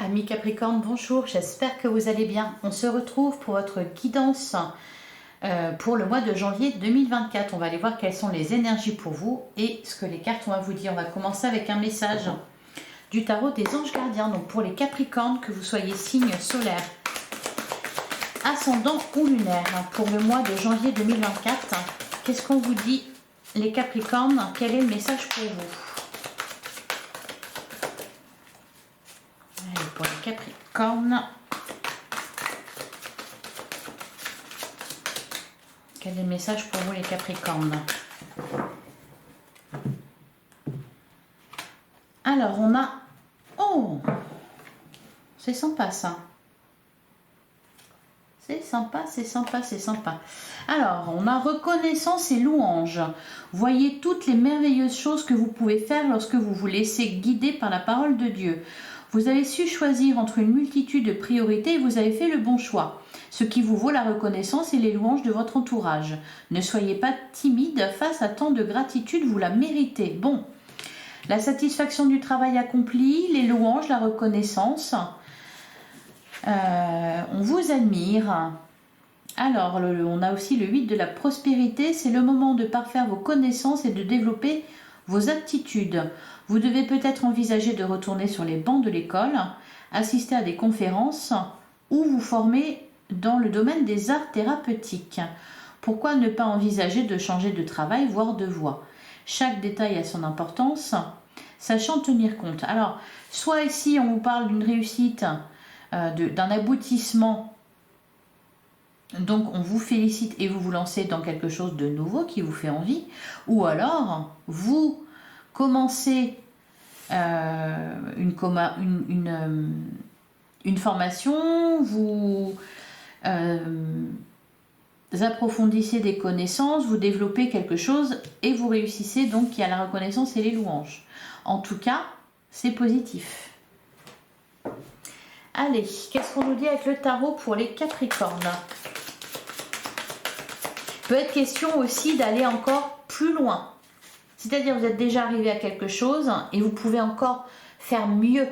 Amis Capricorne, bonjour, j'espère que vous allez bien. On se retrouve pour votre guidance pour le mois de janvier 2024. On va aller voir quelles sont les énergies pour vous et ce que les cartes vont vous dire. On va commencer avec un message du tarot des anges gardiens. Donc pour les Capricornes, que vous soyez signe solaire, ascendant ou lunaire, pour le mois de janvier 2024, qu'est-ce qu'on vous dit les Capricornes? Quel est le message pour vous? Allez, pour les Capricornes, quel est le message pour vous les Capricornes? Alors on a... Oh, c'est sympa ça. C'est sympa, c'est sympa, c'est sympa. Alors, on a reconnaissance et louange. Voyez toutes les merveilleuses choses que vous pouvez faire lorsque vous vous laissez guider par la parole de Dieu. Vous avez su choisir entre une multitude de priorités et vous avez fait le bon choix, ce qui vous vaut la reconnaissance et les louanges de votre entourage. Ne soyez pas timide face à tant de gratitude, vous la méritez. Bon, la satisfaction du travail accompli, les louanges, la reconnaissance... on vous admire. Alors, on a aussi le 8 de la prospérité. C'est le moment de parfaire vos connaissances et de développer vos aptitudes. Vous devez peut-être envisager de retourner sur les bancs de l'école, assister à des conférences ou vous former dans le domaine des arts thérapeutiques. Pourquoi ne pas envisager de changer de travail, voire de voie? Chaque détail a son importance, sachant tenir compte. Alors, soit ici on vous parle d'une réussite, d'un aboutissement, donc on vous félicite et vous vous lancez dans quelque chose de nouveau qui vous fait envie, ou alors vous commencez une formation, vous approfondissez des connaissances, vous développez quelque chose et vous réussissez, donc il y a la reconnaissance et les louanges. En tout cas, c'est positif. Allez, qu'est-ce qu'on nous dit avec le tarot pour les Capricornes? Peut être question aussi d'aller encore plus loin. C'est-à-dire vous êtes déjà arrivé à quelque chose et vous pouvez encore faire mieux.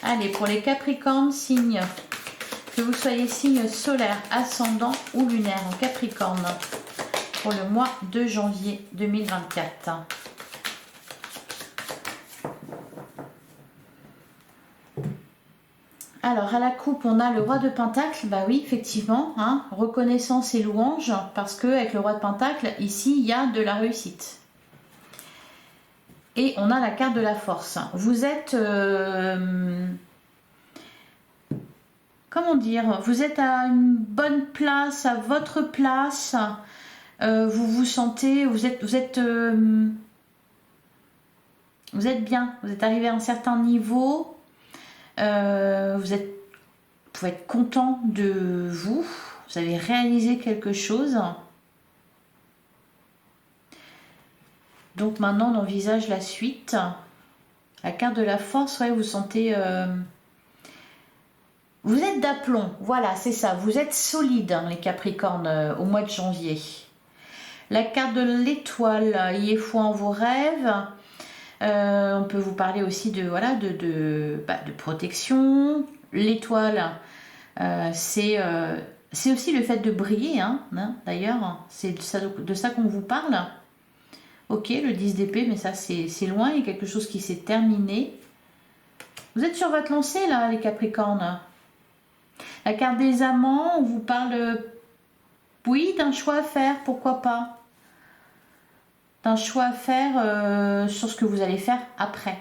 Allez, pour les Capricornes, signe, que vous soyez signe solaire, ascendant ou lunaire en Capricorne, pour le mois de janvier 2024. Alors, à la coupe, on a le roi de Pentacle. Bah oui, effectivement, hein, reconnaissance et louange, parce que avec le roi de Pentacle, ici, il y a de la réussite. Et on a la carte de la force. Vous êtes... comment dire? Vous êtes à une bonne place, à votre place. Vous vous sentez... Vous êtes bien. Vous êtes arrivé à un certain niveau. Vous pouvez être content de vous. Vous avez réalisé quelque chose. Donc maintenant, on envisage la suite. La carte de la force, ouais, vous sentez... vous êtes d'aplomb, voilà, c'est ça. Vous êtes solide, hein, les Capricornes, au mois de janvier. La carte de l'étoile, ayez foi en vos rêves. On peut vous parler aussi de, voilà, de protection. L'étoile, c'est aussi le fait de briller, hein, d'ailleurs. C'est de ça qu'on vous parle. Ok, le 10 d'épée, mais ça c'est loin, il y a quelque chose qui s'est terminé. Vous êtes sur votre lancée là, les Capricornes. La carte des amants, on vous parle, oui, d'un choix à faire, pourquoi pas. D'un choix à faire sur ce que vous allez faire après.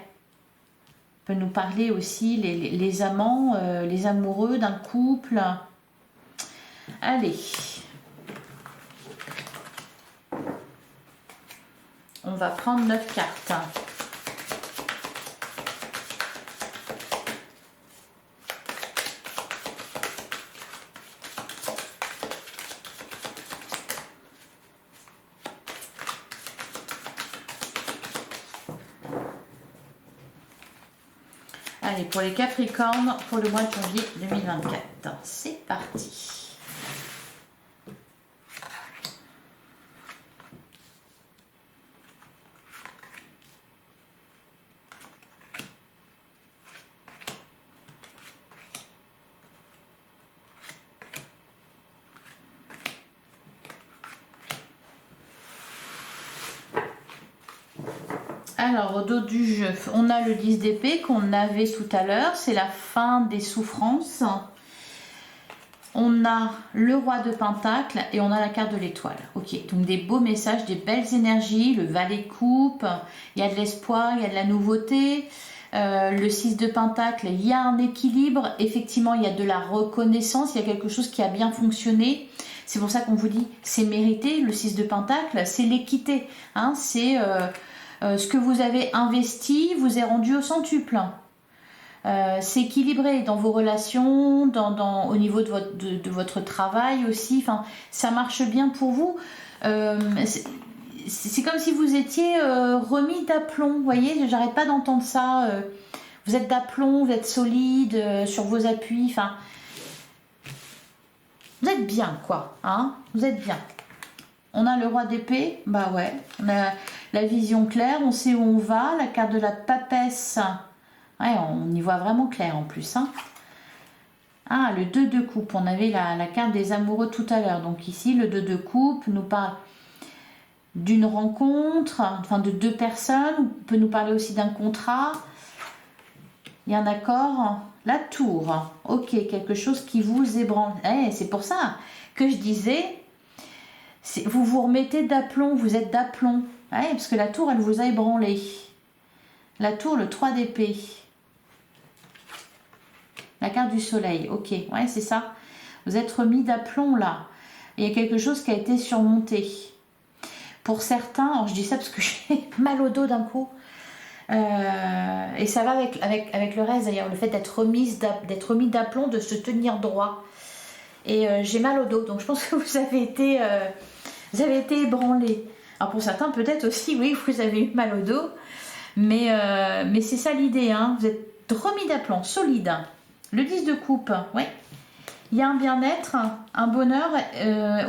On peut nous parler aussi les amants, les amoureux d'un couple. Allez. On va prendre notre carte. Allez, pour les Capricornes, pour le mois de janvier 2024. C'est parti. Alors, au dos du jeu, on a le 10 d'épée qu'on avait tout à l'heure. C'est la fin des souffrances. On a le roi de pentacle et on a la carte de l'étoile. Ok, donc des beaux messages, des belles énergies. Le valet coupe, il y a de l'espoir, il y a de la nouveauté. Le 6 de pentacle, il y a un équilibre. Effectivement, il y a de la reconnaissance, il y a quelque chose qui a bien fonctionné. C'est pour ça qu'on vous dit c'est mérité. Le 6 de pentacle, c'est l'équité. Hein, c'est ce que vous avez investi vous est rendu au centuple. C'est équilibré dans vos relations, au niveau de votre travail aussi. Enfin, ça marche bien pour vous. C'est comme si vous étiez remis d'aplomb. Vous voyez, j'arrête pas d'entendre ça. Vous êtes d'aplomb, vous êtes solide sur vos appuis. Enfin, vous êtes bien, quoi. Hein, vous êtes bien. On a le roi d'épée. Bah ouais. On a la vision claire. On sait où on va. La carte de la papesse. Ouais, on y voit vraiment clair en plus. Hein. Ah, le 2 de coupe. On avait la carte des amoureux tout à l'heure. Donc ici, le 2 de coupe nous parle d'une rencontre, enfin de deux personnes. On peut nous parler aussi d'un contrat. Il y a un accord. La tour. Ok, quelque chose qui vous ébranle. C'est pour ça que je disais, vous vous remettez d'aplomb. Vous êtes d'aplomb. Parce que la tour, elle vous a ébranlé. La tour, le 3 d'épée. La carte du soleil, ok, ouais, c'est ça. Vous êtes remis d'aplomb là. Il y a quelque chose qui a été surmonté. Pour certains, alors je dis ça parce que j'ai mal au dos d'un coup. Et ça va avec le reste d'ailleurs, le fait d'être remis d'aplomb, de se tenir droit. Et j'ai mal au dos, donc je pense que vous avez été ébranlé. Alors pour certains, peut-être aussi, oui, vous avez eu mal au dos. Mais c'est ça l'idée, hein. Vous êtes remis d'aplomb, solide. Le 10 de coupe, oui. Il y a un bien-être, un bonheur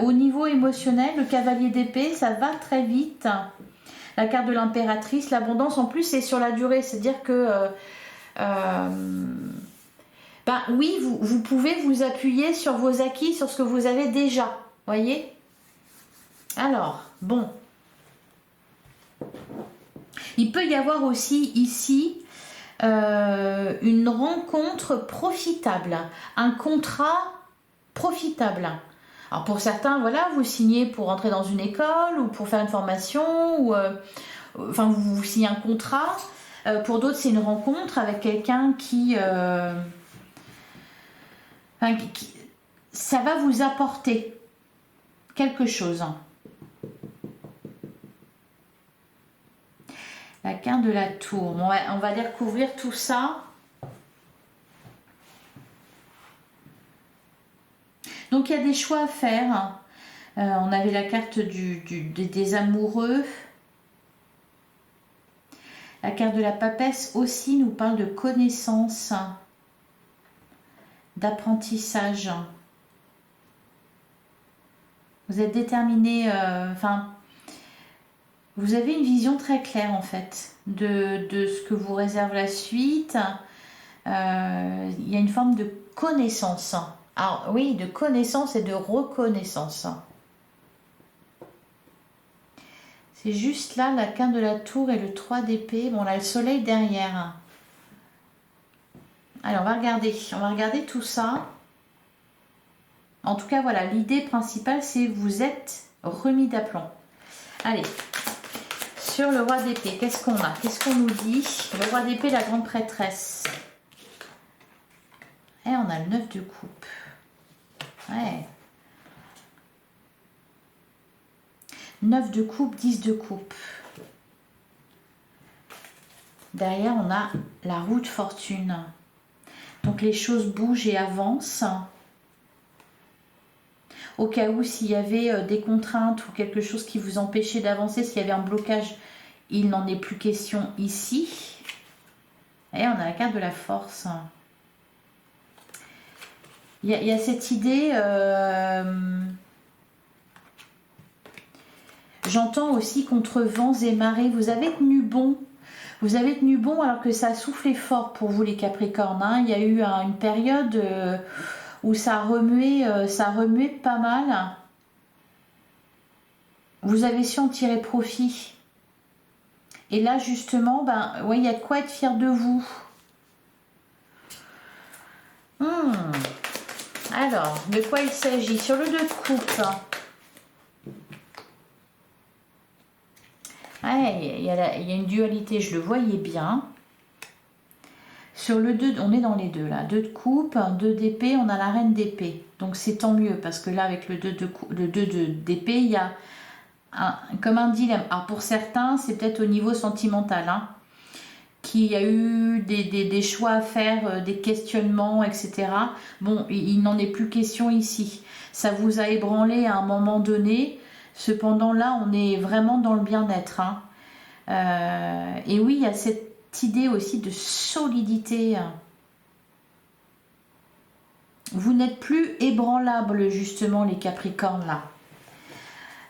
au niveau émotionnel. Le cavalier d'épée, ça va très vite. La carte de l'impératrice, l'abondance en plus, c'est sur la durée. C'est-à-dire que, oui, vous pouvez vous appuyer sur vos acquis, sur ce que vous avez déjà. Voyez ? Alors, bon. Il peut y avoir aussi ici une rencontre profitable, un contrat profitable. Alors pour certains, voilà, vous signez pour entrer dans une école ou pour faire une formation, ou vous signez un contrat. Pour d'autres, c'est une rencontre avec quelqu'un qui ça va vous apporter quelque chose. La carte de la tour. Bon, on va découvrir tout ça. Donc, il y a des choix à faire. On avait la carte des amoureux. La carte de la papesse aussi nous parle de connaissance, d'apprentissage. Vous êtes déterminé, vous avez une vision très claire en fait de ce que vous réserve la suite. Il y a une forme de connaissance. Alors oui, de connaissance et de reconnaissance. C'est juste là la carte de la tour et le 3 d'épée. Bon, là le soleil derrière. Allez, on va regarder tout ça. En tout cas, voilà, l'idée principale, c'est vous êtes remis d'aplomb. Allez. Sur le roi d'épée, qu'est-ce qu'on a? Qu'est-ce qu'on nous dit? Le roi d'épée, la grande prêtresse. Et on a le 9 de coupe. Ouais. 9 de coupe, 10 de coupe. Derrière, on a la roue de fortune. Donc, les choses bougent et avancent. Au cas où, s'il y avait des contraintes ou quelque chose qui vous empêchait d'avancer, s'il y avait un blocage, il n'en est plus question ici. Et on a la carte de la force. Il y a cette idée... J'entends aussi contre vents et marées. Vous avez tenu bon. Vous avez tenu bon alors que ça a soufflé fort pour vous les Capricornes. Hein. Il y a eu une période où ça remuait pas mal. Vous avez su en tirer profit. Et là, justement, ben, ouais, il y a de quoi être fier de vous. Alors, de quoi il s'agit? Sur le 2 de coupe. Ouais, il y a une dualité, je le voyais bien. Sur le 2, on est dans les deux là. 2 de coupe, 2 d'épée, on a la reine d'épée. Donc c'est tant mieux, parce que là, avec le 2 d'épée, il y a comme un dilemme. Alors pour certains, c'est peut-être au niveau sentimental, hein, qu'il y a eu des choix à faire, des questionnements, etc. Bon, il n'en est plus question ici. Ça vous a ébranlé à un moment donné. Cependant, là, on est vraiment dans le bien-être, hein. Et oui, il y a cette idée aussi de solidité. Vous n'êtes plus ébranlable, justement, les Capricornes, là.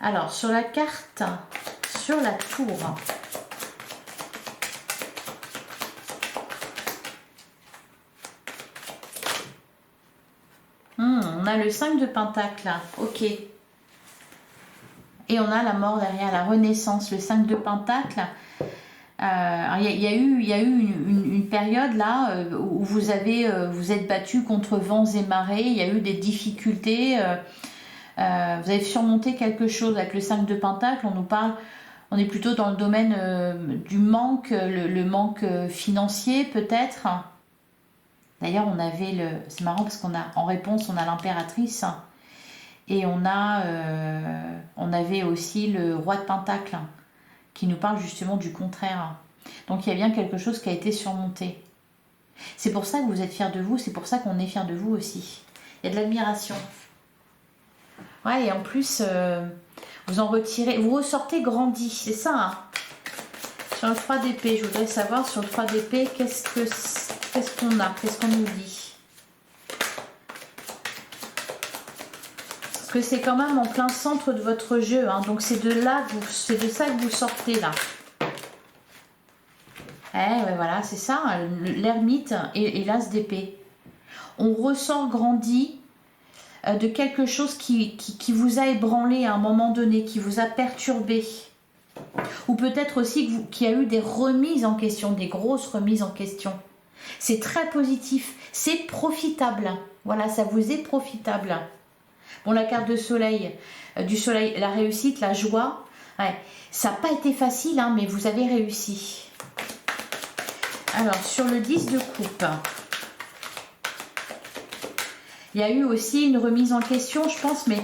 Alors, sur la carte, sur la tour. On a le 5 de Pentacle, là. Ok. Et on a la mort derrière, la renaissance, le 5 de Pentacle. Il y a eu une période là où vous êtes battu contre vents et marées, il y a eu des difficultés, vous avez surmonté quelque chose avec le 5 de Pentacle. On est plutôt dans le domaine du manque, le manque financier peut-être. D'ailleurs, c'est marrant parce en réponse, on a l'impératrice. Et on avait aussi le roi de Pentacle qui nous parle justement du contraire. Donc il y a bien quelque chose qui a été surmonté. C'est pour ça que vous êtes fiers de vous, c'est pour ça qu'on est fiers de vous aussi. Il y a de l'admiration. Ouais, et en plus, vous ressortez grandi, c'est ça, hein. Sur le 3 d'épée, je voudrais savoir sur le 3 d'épée, qu'est-ce qu'on a, qu'est-ce qu'on nous dit? Que c'est quand même en plein centre de votre jeu, hein. Donc c'est de ça que vous sortez là. Ouais, voilà, c'est ça, l'ermite et l'as d'épée. On ressort grandi de quelque chose qui vous a ébranlé à un moment donné, qui vous a perturbé. Ou peut-être aussi qu'il y a eu des remises en question, des grosses remises en question. C'est très positif, c'est profitable. Voilà, ça vous est profitable. Bon, la carte de soleil, du soleil, la réussite, la joie, ouais, ça n'a pas été facile, hein, mais vous avez réussi. Alors, sur le 10 de coupe, il y a eu aussi une remise en question, je pense, mais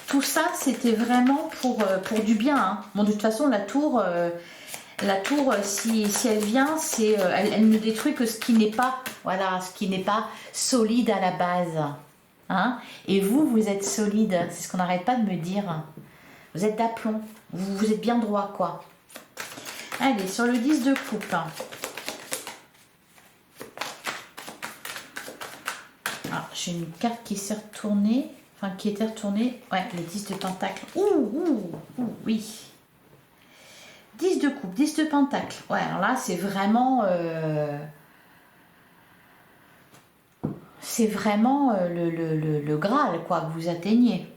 tout ça, c'était vraiment pour du bien, hein. Bon, de toute façon, la tour, si elle vient, elle ne détruit que ce qui n'est pas, voilà, ce qui n'est pas solide à la base. Hein? Et vous êtes solide, c'est ce qu'on n'arrête pas de me dire. Vous êtes d'aplomb, vous êtes bien droit, quoi. Allez, sur le 10 de coupe. Alors, j'ai une carte qui s'est retournée, enfin qui était retournée. Ouais, les 10 de pentacle. Ouh, oui. 10 de coupe, 10 de pentacle. Ouais, alors là, c'est vraiment... c'est vraiment le Graal, quoi, que vous atteignez.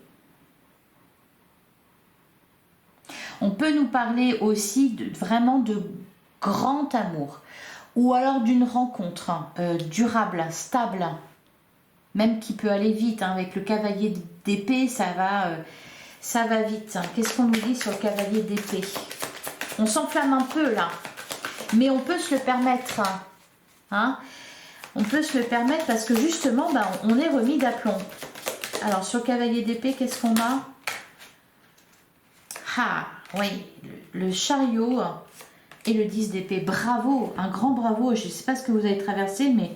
On peut nous parler aussi vraiment de grand amour, ou alors d'une rencontre durable, stable, même qui peut aller vite, hein. Avec le cavalier d'épée, ça va vite. Qu'est-ce qu'on nous dit sur le cavalier d'épée? On s'enflamme un peu là, mais on peut se le permettre, hein. On peut se le permettre parce que justement, ben, on est remis d'aplomb. Alors, sur le cavalier d'épée, qu'est-ce qu'on a? Ah, oui, le chariot et le 10 d'épée. Bravo, un grand bravo. Je ne sais pas ce que vous avez traversé, mais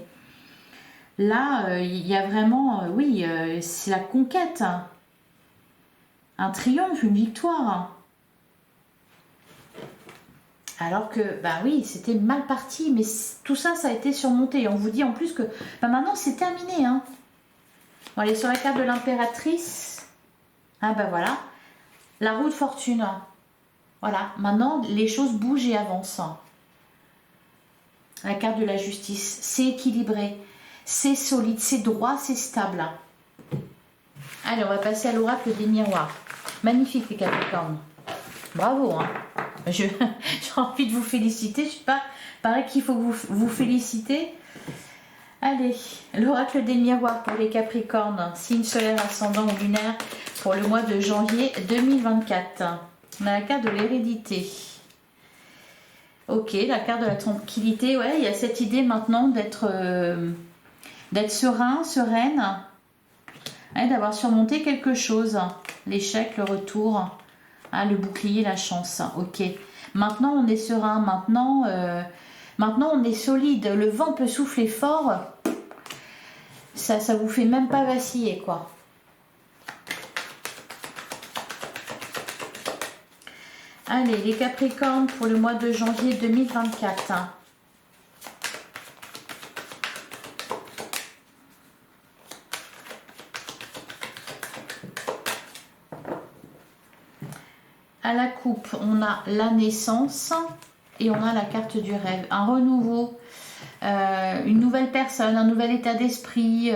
là, il y a vraiment, oui, c'est la conquête. Un triomphe, une victoire. Alors que, bah oui, c'était mal parti, mais tout ça, ça a été surmonté. Et on vous dit en plus que, bah maintenant, c'est terminé, hein. On va aller sur la carte de l'impératrice. Ah bah voilà, la roue de fortune. Voilà, maintenant, les choses bougent et avancent. La carte de la justice, c'est équilibré, c'est solide, c'est droit, c'est stable. Allez, on va passer à l'oracle des miroirs. Magnifique, les Capricornes. Bravo, hein. J'ai envie de vous féliciter. Je sais pas, pareil qu'il faut que vous féliciter. Allez, l'oracle des miroirs pour les Capricornes, signe solaire, ascendant ou lunaire pour le mois de janvier 2024. On a la carte de l'hérédité. Ok, la carte de la tranquillité. Ouais, il y a cette idée maintenant d'être serein, sereine, hein, d'avoir surmonté quelque chose. L'échec, le retour, hein, le bouclier, la chance. Ok, maintenant on est serein, maintenant on est solide. Le vent peut souffler fort, ça vous fait même pas vaciller, quoi. Allez, les Capricornes pour le mois de janvier 2024. À la coupe, on a la naissance et on a la carte du rêve. Un renouveau, une nouvelle personne, un nouvel état d'esprit,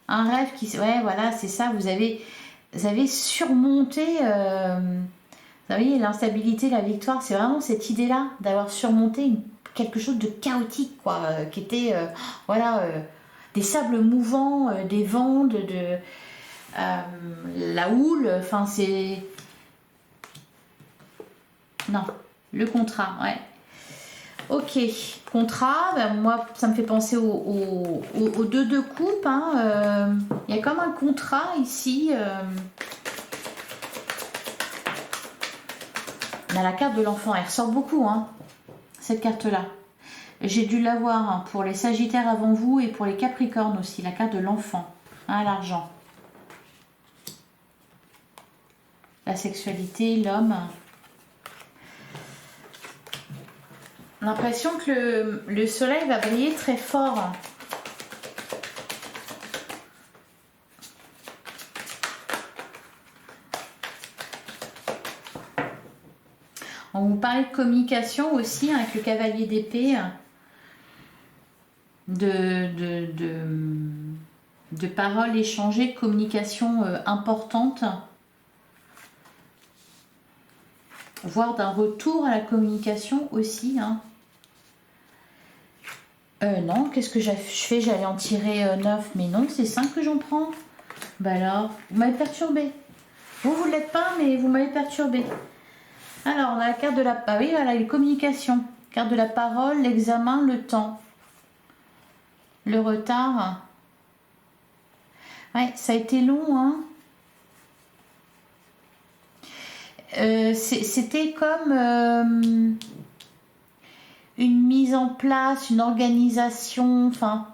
un rêve qui... Ouais, voilà, c'est ça, vous avez surmonté... vous voyez, l'instabilité, la victoire, c'est vraiment cette idée-là d'avoir surmonté quelque chose de chaotique, quoi, qui était, voilà, des sables mouvants, des vents, la houle, enfin, c'est... Non, le contrat, ouais. Ok, contrat, ben moi, ça me fait penser au 2 de coupe, hein, il y a comme un contrat ici... On a la carte de l'enfant, elle ressort beaucoup, hein, cette carte-là. J'ai dû l'avoir, hein, pour les Sagittaires avant vous et pour les Capricornes aussi, la carte de l'enfant, hein, l'argent. La sexualité, l'homme. L'impression que le soleil va briller très fort. On vous parlait de communication aussi, hein, avec le cavalier d'épée, de paroles échangées, de communication importante, voire d'un retour à la communication aussi, hein. Non, qu'est-ce que je fais? J'allais en tirer 9, mais non, c'est 5 que j'en prends. Bah alors, vous m'avez perturbé. Vous ne l'êtes pas, mais vous m'avez perturbé. Alors, on a la carte de la... Ah oui, voilà, les communications. Carte de la parole, l'examen, le temps. Le retard. Ouais, ça a été long, hein. C'était comme une mise en place, une organisation, enfin...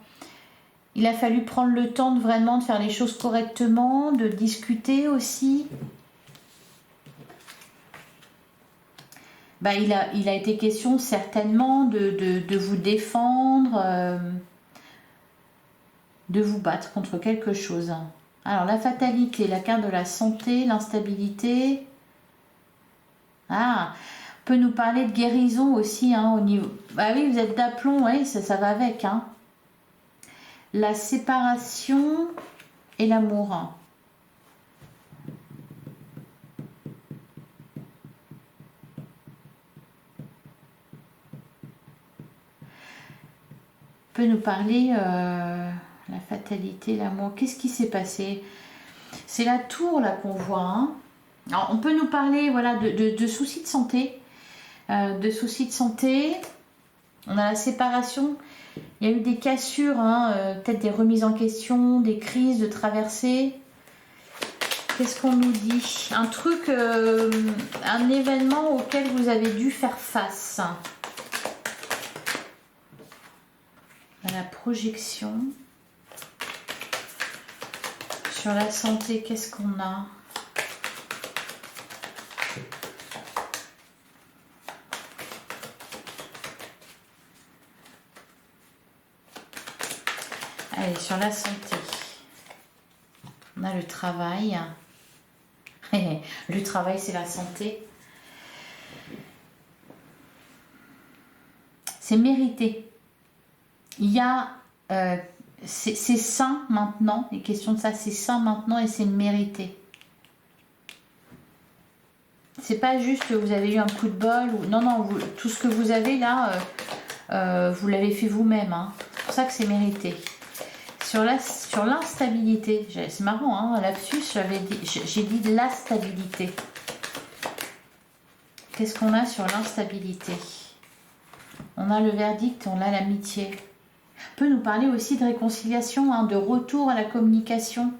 Il a fallu prendre le temps de vraiment de faire les choses correctement, de discuter aussi. Bah, il a été question certainement de vous défendre, de vous battre contre quelque chose. Alors la fatalité, la carte de la santé, l'instabilité. Ah, on peut nous parler de guérison aussi, hein, au niveau... Bah oui, vous êtes d'aplomb, oui, ça va avec, hein. La séparation et l'amour. Peut nous parler la fatalité, l'amour. Qu'est-ce qui s'est passé? C'est la tour là qu'on voit, hein. Alors, on peut nous parler, voilà, de soucis de santé, On a la séparation. Il y a eu des cassures, hein, peut-être des remises en question, des crises, de traversées. Qu'est-ce qu'on nous dit? Un truc, un événement auquel vous avez dû faire face. La projection. Sur la santé, qu'est-ce qu'on a? Allez, sur la santé, on a le travail. Le travail, c'est la santé. C'est mérité. Il y a... c'est sain maintenant. Les questions de ça, c'est sain maintenant et c'est mérité. C'est pas juste que vous avez eu un coup de bol. Ou... Non, non, tout ce que vous avez là, vous l'avez fait vous-même. Hein. C'est pour ça que c'est mérité. Sur l'instabilité, c'est marrant, hein, lapsus, j'ai dit de la stabilité. Qu'est-ce qu'on a sur l'instabilité? On a le verdict, on a l'amitié. On peut nous parler aussi de réconciliation, hein, de retour à la communication.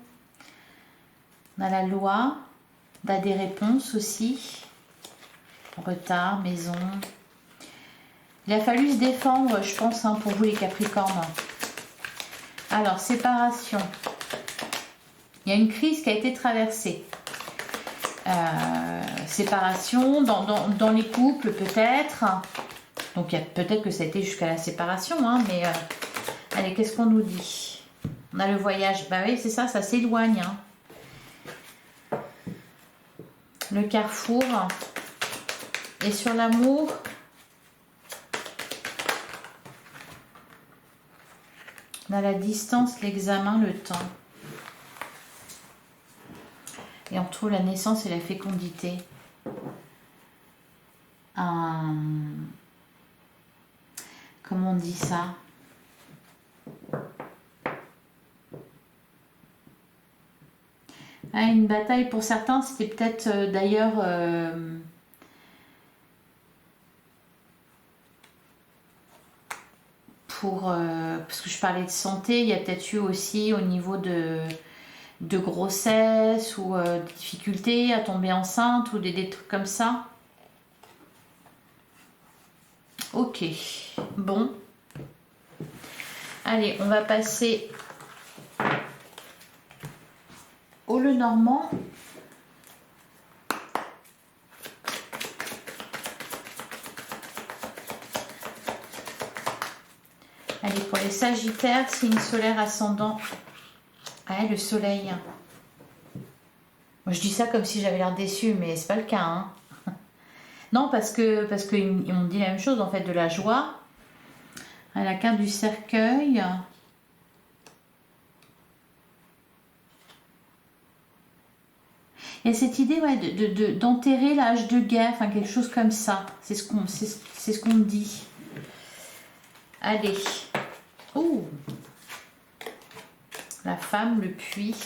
On a la loi, on a des réponses aussi. Retard, maison. Il a fallu se défendre, je pense, hein, pour vous les Capricornes. Alors, séparation. Il y a une crise qui a été traversée. Séparation, dans les couples peut-être. Donc, peut-être que ça a été jusqu'à la séparation, hein, mais allez, qu'est-ce qu'on nous dit? On a le voyage. Bah oui, c'est ça, ça s'éloigne. Hein. Le carrefour. Et sur l'amour, on a la distance, l'examen, le temps. Et on retrouve la naissance et la fécondité. Comment on dit ça? Une bataille pour certains, c'était peut-être d'ailleurs... parce que je parlais de santé, il y a peut-être eu aussi au niveau de grossesse ou de difficultés à tomber enceinte ou des trucs comme ça. Ok, bon. Allez, on va passer au Lenormand. Allez, pour les Sagittaires, signe solaire ascendant. Ah, le soleil. Moi, je dis ça comme si j'avais l'air déçue, mais c'est pas le cas. Hein. Non, parce que ils m'ont dit la même chose, en fait, de la joie. À la carte du cercueil. Il y a cette idée ouais, d'enterrer l'âge de guerre, enfin quelque chose comme ça. C'est ce qu'on me dit. Allez. Oh. La femme, le puits.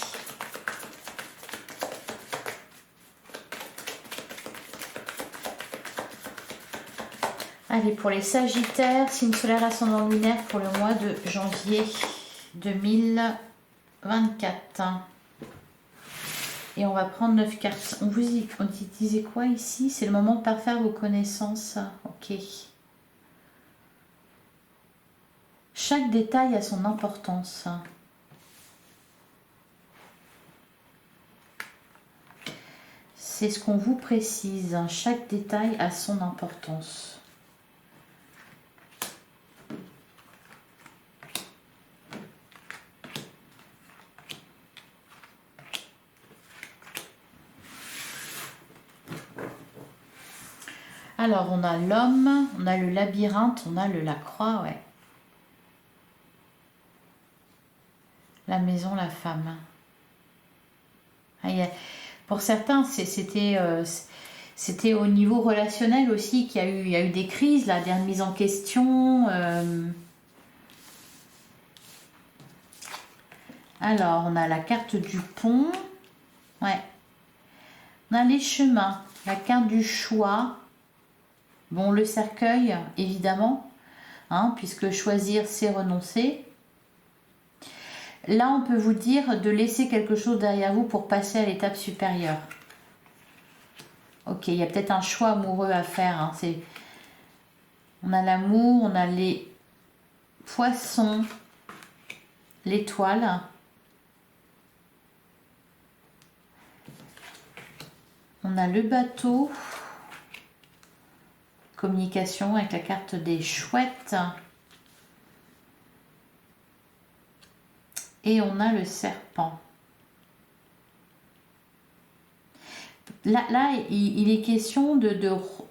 Allez, pour les Sagittaires, signe solaire ascendant lunaire pour le mois de janvier 2024. Et on va prendre 9 cartes. On disait quoi ici? C'est le moment de parfaire vos connaissances. Ok. Chaque détail a son importance. C'est ce qu'on vous précise. Chaque détail a son importance. Alors, on a l'homme, on a le labyrinthe, on a la croix, ouais. La maison, la femme. Pour certains, c'était au niveau relationnel aussi qu'il y a eu des crises, là, des remises en question. Alors, on a la carte du pont. Ouais. On a les chemins, la carte du choix. Bon, le cercueil, évidemment, hein, puisque choisir, c'est renoncer. Là, on peut vous dire de laisser quelque chose derrière vous pour passer à l'étape supérieure. Ok, il y a peut-être un choix amoureux à faire. Hein, on a l'amour, on a les poissons, l'étoile. On a le bateau. Communication avec la carte des chouettes. Et on a le serpent. Là il est question de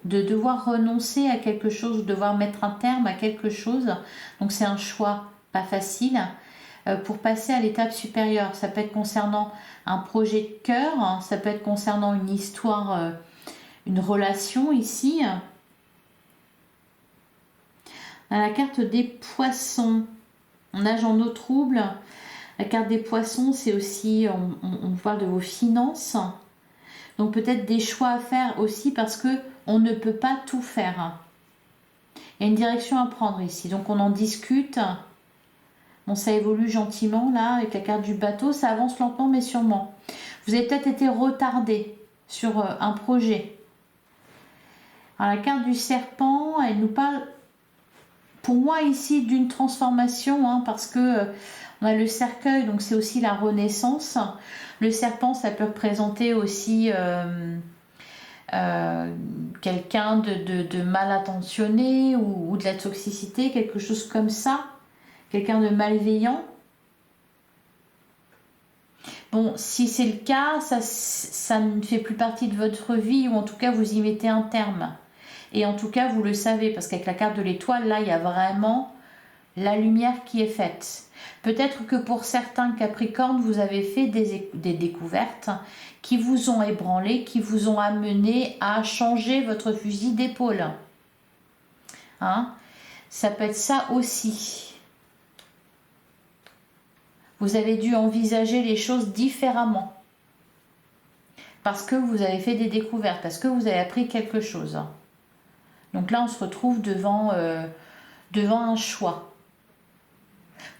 devoir renoncer à quelque chose, de devoir mettre un terme à quelque chose. Donc c'est un choix pas facile pour passer à l'étape supérieure. Ça peut être concernant un projet de cœur, hein, ça peut être concernant une histoire une relation ici. On a la carte des poissons. On nage en eau trouble. La carte des poissons, c'est aussi, on parle de vos finances. Donc peut-être des choix à faire aussi parce que on ne peut pas tout faire. Il y a une direction à prendre ici. Donc on en discute. Bon, ça évolue gentiment là avec la carte du bateau. Ça avance lentement mais sûrement. Vous avez peut-être été retardé sur un projet. Alors la carte du serpent, elle nous parle pour moi ici d'une transformation, hein, parce que on a le cercueil, donc c'est aussi la renaissance. Le serpent, ça peut représenter aussi quelqu'un de mal intentionné ou de la toxicité, quelque chose comme ça, quelqu'un de malveillant. Bon, si c'est le cas, ça ne fait plus partie de votre vie, ou en tout cas vous y mettez un terme. Et en tout cas, vous le savez, parce qu'avec la carte de l'étoile, là, il y a vraiment la lumière qui est faite. Peut-être que pour certains Capricornes, vous avez fait des découvertes qui vous ont ébranlé, qui vous ont amené à changer votre fusil d'épaule. Hein? Ça peut être ça aussi. Vous avez dû envisager les choses différemment. Parce que vous avez fait des découvertes, parce que vous avez appris quelque chose. Donc là, on se retrouve devant un choix.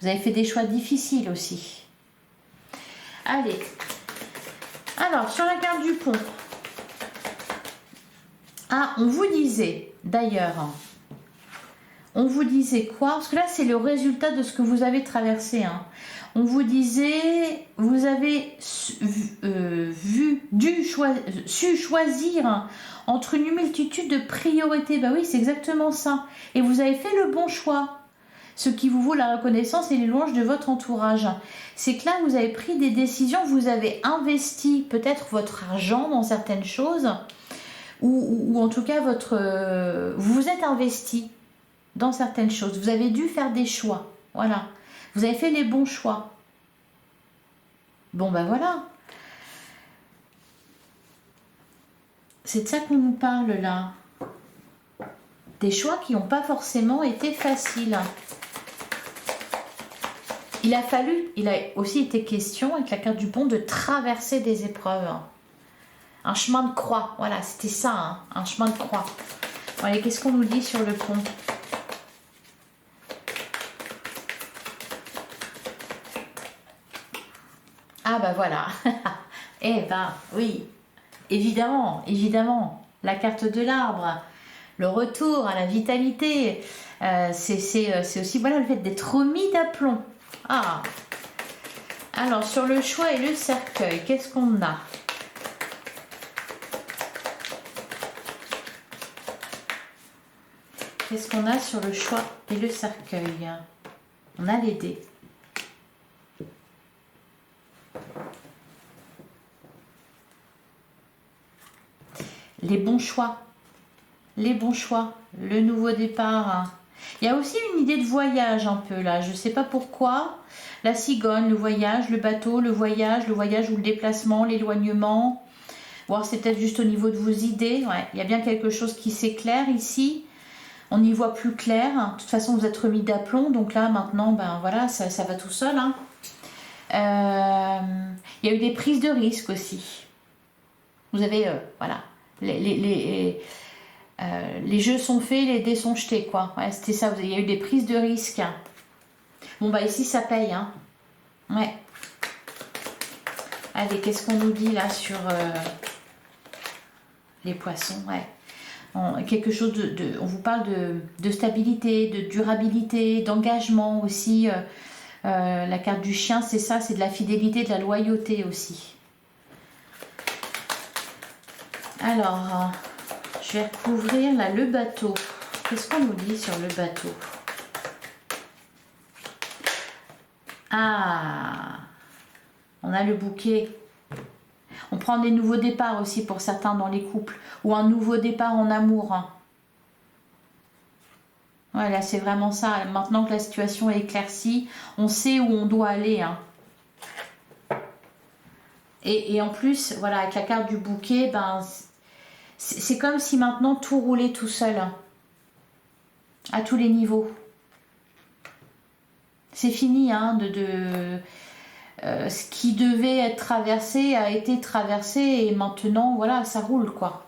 Vous avez fait des choix difficiles aussi. Allez. Alors, sur la carte du pont. Ah, on vous disait, d'ailleurs, on vous disait quoi? Parce que là, c'est le résultat de ce que vous avez traversé. Hein. On vous disait, vous avez su choisir entre une multitude de priorités. Bah oui, c'est exactement ça. Et vous avez fait le bon choix. Ce qui vous vaut la reconnaissance et les louanges de votre entourage. C'est que là, vous avez pris des décisions, vous avez investi peut-être votre argent dans certaines choses, ou en tout cas, vous vous êtes investi dans certaines choses. Vous avez dû faire des choix. Voilà. Vous avez fait les bons choix. Bon, ben voilà. C'est de ça qu'on nous parle là. Des choix qui n'ont pas forcément été faciles. Il a aussi été question, avec la carte du pont, de traverser des épreuves. Un chemin de croix. Voilà, c'était ça, hein, un chemin de croix. Bon, allez, qu'est-ce qu'on nous dit sur le pont ? Ah bah voilà. Eh ben oui, évidemment, évidemment. La carte de l'arbre, le retour à la vitalité. C'est aussi voilà, le fait d'être remis d'aplomb. Ah. Alors sur le choix et le cercueil, qu'est-ce qu'on a ? Qu'est-ce qu'on a sur le choix et le cercueil ? On a les dés. Les bons choix, le nouveau départ. Il y a aussi une idée de voyage un peu là, je ne sais pas pourquoi. La cigogne, le voyage, le bateau, le voyage ou le déplacement, l'éloignement. Bon, c'est peut-être juste au niveau de vos idées. Ouais, il y a bien quelque chose qui s'éclaire ici. On y voit plus clair. De toute façon, vous êtes remis d'aplomb, donc là maintenant, ben voilà, ça va tout seul. Hein. Il y a eu des prises de risques aussi. Vous avez, voilà. Les jeux sont faits, les dés sont jetés, quoi. Ouais, c'était ça, il y a eu des prises de risques. Bon, bah ici, ça paye, hein. Ouais. Allez, qu'est-ce qu'on nous dit, là, sur les poissons, ouais. Quelque chose on vous parle de stabilité, de durabilité, d'engagement aussi. La carte du chien, c'est ça, c'est de la fidélité, de la loyauté aussi. Alors, je vais recouvrir là le bateau. Qu'est-ce qu'on nous dit sur le bateau? Ah, on a le bouquet. On prend des nouveaux départs aussi pour certains dans les couples. Ou un nouveau départ en amour. Voilà, c'est vraiment ça. Maintenant que la situation est éclaircie, on sait où on doit aller. Hein. Et en plus, voilà, avec la carte du bouquet, ben... C'est comme si maintenant tout roulait tout seul, à tous les niveaux. C'est fini, hein, ce qui devait être traversé a été traversé et maintenant, voilà, ça roule, quoi.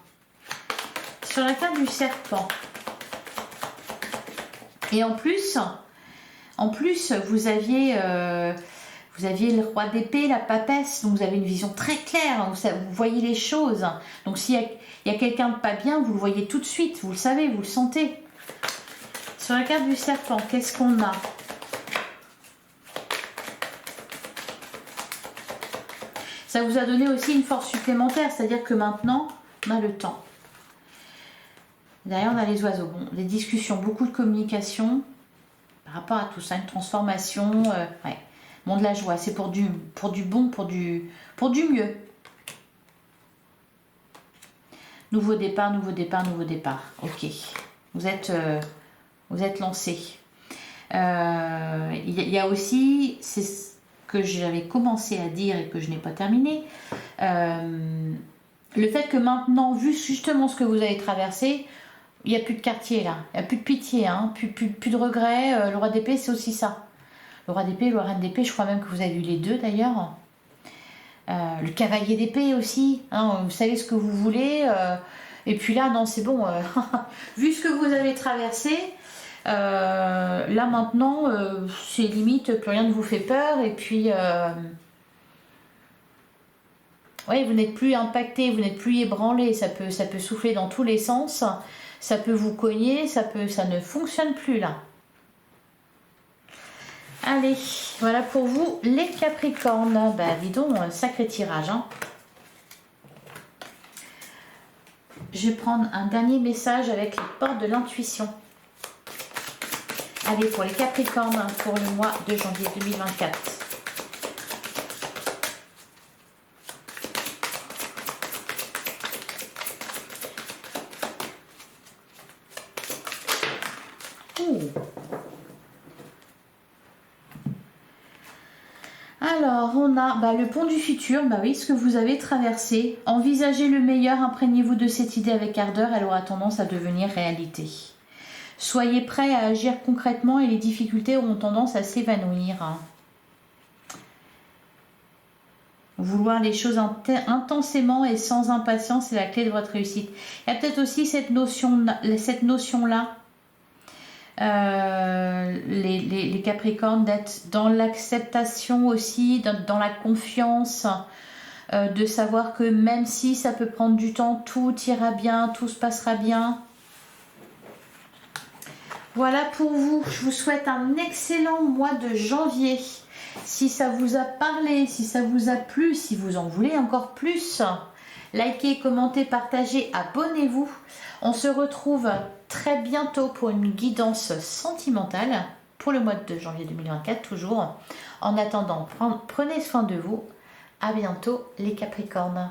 Sur la carte du serpent. Et en plus vous aviez le roi d'épée, la papesse, donc vous avez une vision très claire, hein, vous voyez les choses. Donc s'il y a quelqu'un de pas bien, vous le voyez tout de suite, vous le savez, vous le sentez. Sur la carte du serpent, qu'est-ce qu'on a? Ça vous a donné aussi une force supplémentaire, c'est-à-dire que maintenant, on a le temps. Derrière, on a les oiseaux. Bon, des discussions, beaucoup de communication par rapport à tout ça, une transformation. Ouais. Bon, de la joie, c'est pour du bon, pour du mieux. Nouveau départ, nouveau départ, nouveau départ. Ok, vous êtes lancé. Il y a aussi, c'est ce que j'avais commencé à dire et que je n'ai pas terminé, le fait que maintenant, vu justement ce que vous avez traversé, il n'y a plus de quartier là, il n'y a plus de pitié, hein, plus de regrets. Le roi d'épée, c'est aussi ça. Le roi d'épée, le reine d'épée, je crois même que vous avez eu les deux d'ailleurs. Le cavalier d'épée aussi, hein, vous savez ce que vous voulez. Et puis là, non, c'est bon. Vu ce que vous avez traversé, là maintenant, c'est limite, plus rien ne vous fait peur. Et puis, oui, vous n'êtes plus impacté, vous n'êtes plus ébranlé. Ça peut souffler dans tous les sens. Ça peut vous cogner, ça ne fonctionne plus là. Allez, voilà pour vous les Capricornes. Bah dis donc, sacré tirage, hein. Je vais prendre un dernier message avec les portes de l'intuition. Allez, pour les Capricornes, pour le mois de janvier 2024. Alors, on a le pont du futur, bah oui, ce que vous avez traversé. Envisagez le meilleur, imprégnez-vous de cette idée avec ardeur, elle aura tendance à devenir réalité. Soyez prêts à agir concrètement et les difficultés auront tendance à s'évanouir. Vouloir les choses intensément et sans impatience est la clé de votre réussite. Il y a peut-être aussi cette notion-là. Les Capricornes, d'être dans l'acceptation aussi, dans la confiance, de savoir que même si ça peut prendre du temps, tout ira bien, tout se passera bien. Voilà pour vous, je vous souhaite un excellent mois de janvier. Si ça vous a parlé, si ça vous a plu, si vous en voulez encore plus, likez, commentez, partagez, abonnez-vous. On se retrouve très bientôt pour une guidance sentimentale pour le mois de janvier 2024 toujours. En attendant, prenez soin de vous. À bientôt les Capricornes.